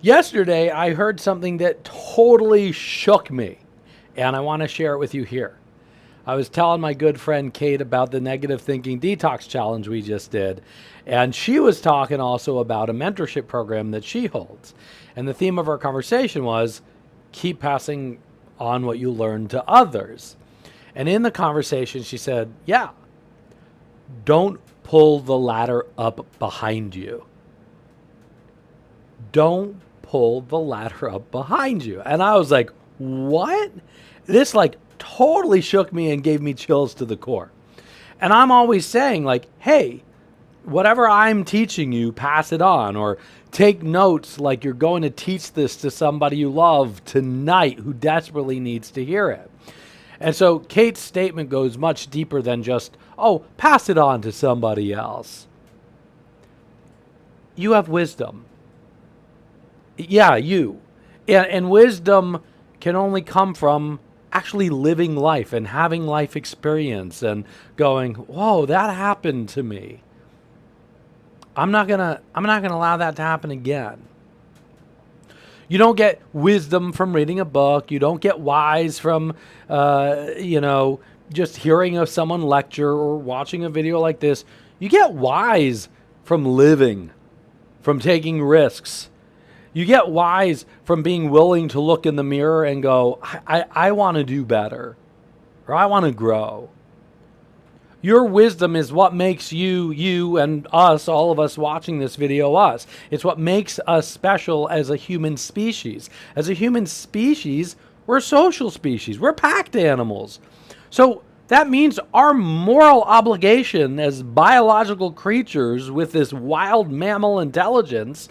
Yesterday, I heard something that totally shook me, and I want to share it with you here. I was telling my good friend Kate about the negative thinking detox challenge we just did, and she was talking also about a mentorship program that she holds. And the theme of our conversation was keep passing on what you learn to others. And in the conversation, she said, yeah, don't pull the ladder up behind you. Don't pull the ladder up behind you. And I was like, what? This like totally shook me and gave me chills to the core. And I'm always saying like, hey, whatever I'm teaching you, pass it on, or take notes like you're going to teach this to somebody you love tonight who desperately needs to hear it. And so Kate's statement goes much deeper than just, oh, pass it on to somebody else. You have wisdom. Yeah, you. And wisdom can only come from actually living life and having life experience and going, whoa, that happened to me. I'm not gonna allow that to happen again. You don't get wisdom from reading a book. You don't get wise from, just hearing of someone lecture or watching a video like this. You get wise from living, from taking risks. You get wise from being willing to look in the mirror and go, I want to do better, or I want to grow. Your wisdom is what makes you and us, all of us watching this video, us. It's what makes us special as a human species. As a human species, we're a social species. We're packed animals. So that means our moral obligation as biological creatures with this wild mammal intelligence,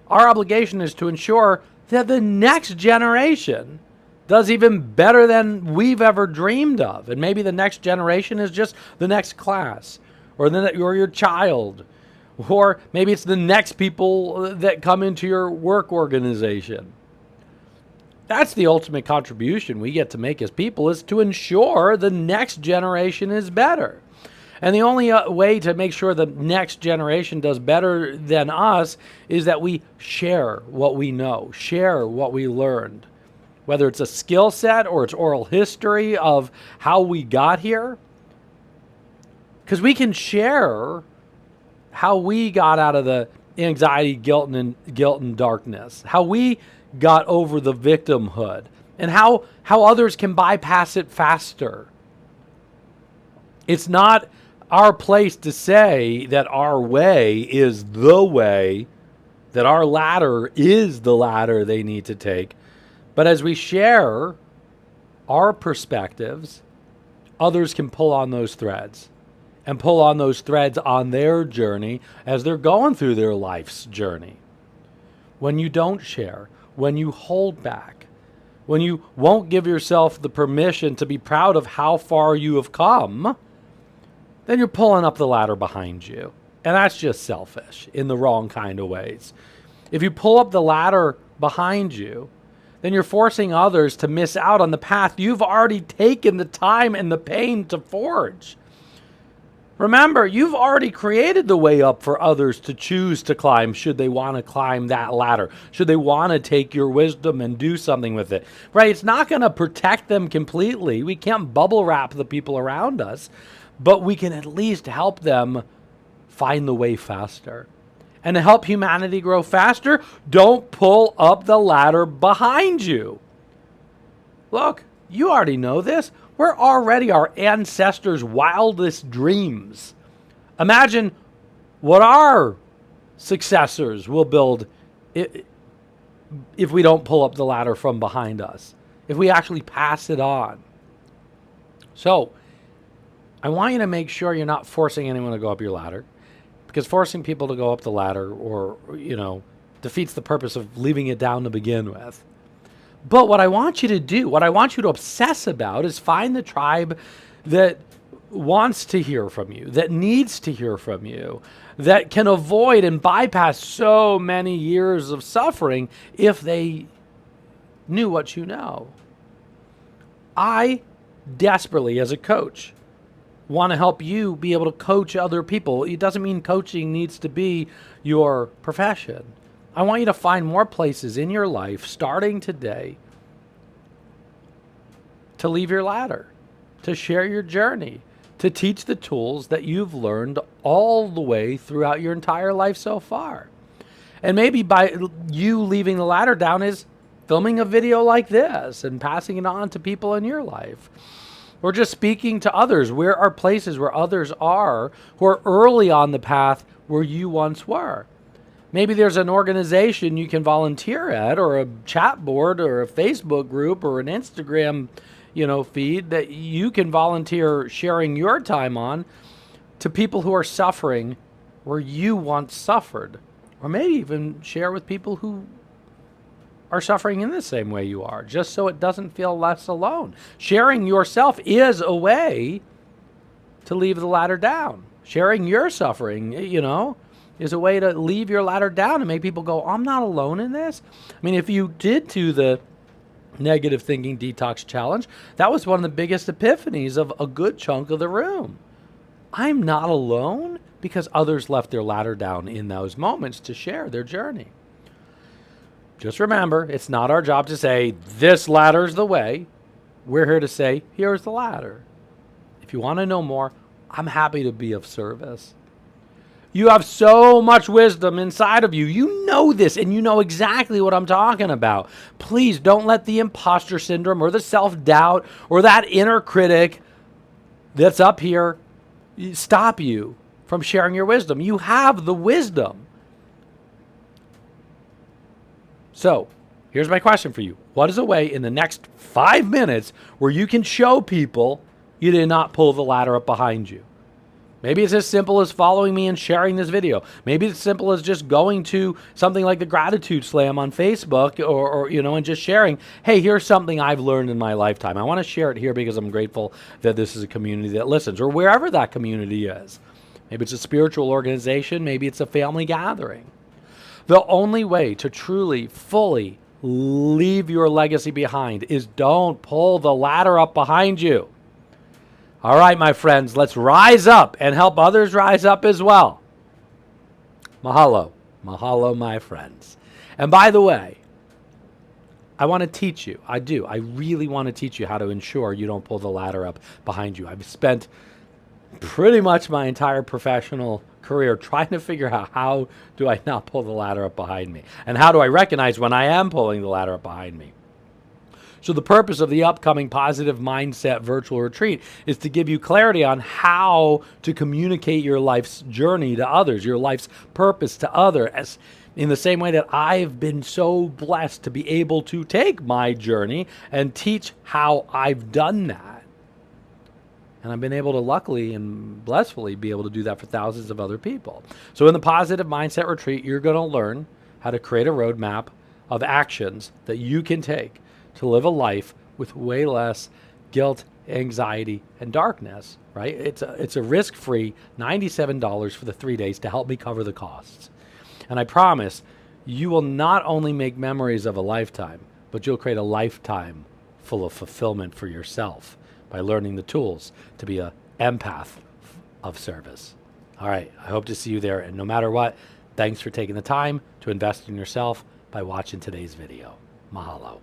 our obligation is to ensure that the next generation does even better than we've ever dreamed of. And maybe the next generation is just the next class, or your child, or maybe it's the next people that come into your work organization. That's the ultimate contribution we get to make as people, is to ensure the next generation is better. And the only way to make sure the next generation does better than us is that we share what we know, share what we learned. Whether it's a skill set or it's oral history of how we got here. Because we can share how we got out of the anxiety, guilt, and darkness. How we got over the victimhood. And how others can bypass it faster. It's not our place to say that our way is the way, that our ladder is the ladder they need to take. But as we share our perspectives, others can pull on those threads and pull on those threads on their journey as they're going through their life's journey. When you don't share, when you hold back, when you won't give yourself the permission to be proud of how far you have come, then you're pulling up the ladder behind you. And that's just selfish in the wrong kind of ways. If you pull up the ladder behind you, then you're forcing others to miss out on the path you've already taken the time and the pain to forge. Remember, you've already created the way up for others to choose to climb should they want to climb that ladder, should they want to take your wisdom and do something with it. Right? It's not going to protect them completely. We can't bubble wrap the people around us, but we can at least help them find the way faster. And to help humanity grow faster, don't pull up the ladder behind you. Look, you already know this. We're already our ancestors' wildest dreams. Imagine what our successors will build if we don't pull up the ladder from behind us, if we actually pass it on. So, I want you to make sure you're not forcing anyone to go up your ladder. Because forcing people to go up the ladder defeats the purpose of leaving it down to begin with. But what I want you to do, what I want you to obsess about, is find the tribe that wants to hear from you, that needs to hear from you, that can avoid and bypass so many years of suffering if they knew what you know. I desperately, as a coach, want to help you be able to coach other people. It doesn't mean coaching needs to be your profession. I want you to find more places in your life, starting today, to leave your ladder, to share your journey, to teach the tools that you've learned all the way throughout your entire life so far. And maybe by you leaving the ladder down is filming a video like this and passing it on to people in your life. Or just speaking to others. Where are places where others are who are early on the path where you once were? Maybe there's an organization you can volunteer at, or a chat board, or a Facebook group, or an Instagram, feed that you can volunteer sharing your time on to people who are suffering where you once suffered. Or maybe even share with people who are suffering in the same way you are, just so it doesn't feel less alone. Sharing yourself is a way to leave the ladder down. Sharing your suffering, is a way to leave your ladder down and make people go, I'm not alone in this. I mean, if you did do the negative thinking detox challenge, that was one of the biggest epiphanies of a good chunk of the room. I'm not alone, because others left their ladder down in those moments to share their journey. Just remember, it's not our job to say, this ladder's the way. We're here to say, here's the ladder. If you want to know more, I'm happy to be of service. You have so much wisdom inside of you. You know this, and you know exactly what I'm talking about. Please don't let the imposter syndrome or the self-doubt or that inner critic that's up here stop you from sharing your wisdom. You have the wisdom. So, here's my question for you. What is a way in the next 5 minutes where you can show people you did not pull the ladder up behind you? Maybe it's as simple as following me and sharing this video. Maybe it's as simple as just going to something like the Gratitude Slam on Facebook or and just sharing, hey, here's something I've learned in my lifetime. I want to share it here because I'm grateful that this is a community that listens, or wherever that community is. Maybe it's a spiritual organization. Maybe it's a family gathering. The only way to truly, fully leave your legacy behind is don't pull the ladder up behind you. All right, my friends, let's rise up and help others rise up as well. Mahalo. Mahalo, my friends. And by the way, I want to teach you. I do. I really want to teach you how to ensure you don't pull the ladder up behind you. I've spent pretty much my entire professional career trying to figure out how do I not pull the ladder up behind me? And how do I recognize when I am pulling the ladder up behind me? So the purpose of the upcoming Positive Mindset virtual retreat is to give you clarity on how to communicate your life's journey to others, your life's purpose to others, in the same way that I've been so blessed to be able to take my journey and teach how I've done that. And I've been able to, luckily and blissfully, be able to do that for thousands of other people. So in the Positive Mindset retreat, you're going to learn how to create a roadmap of actions that you can take to live a life with way less guilt, anxiety, and darkness, right? It's a risk-free $97 for the 3 days to help me cover the costs. And I promise you will not only make memories of a lifetime, but you'll create a lifetime full of fulfillment for yourself by learning the tools to be an empath of service. All right, I hope to see you there. And no matter what, thanks for taking the time to invest in yourself by watching today's video. Mahalo.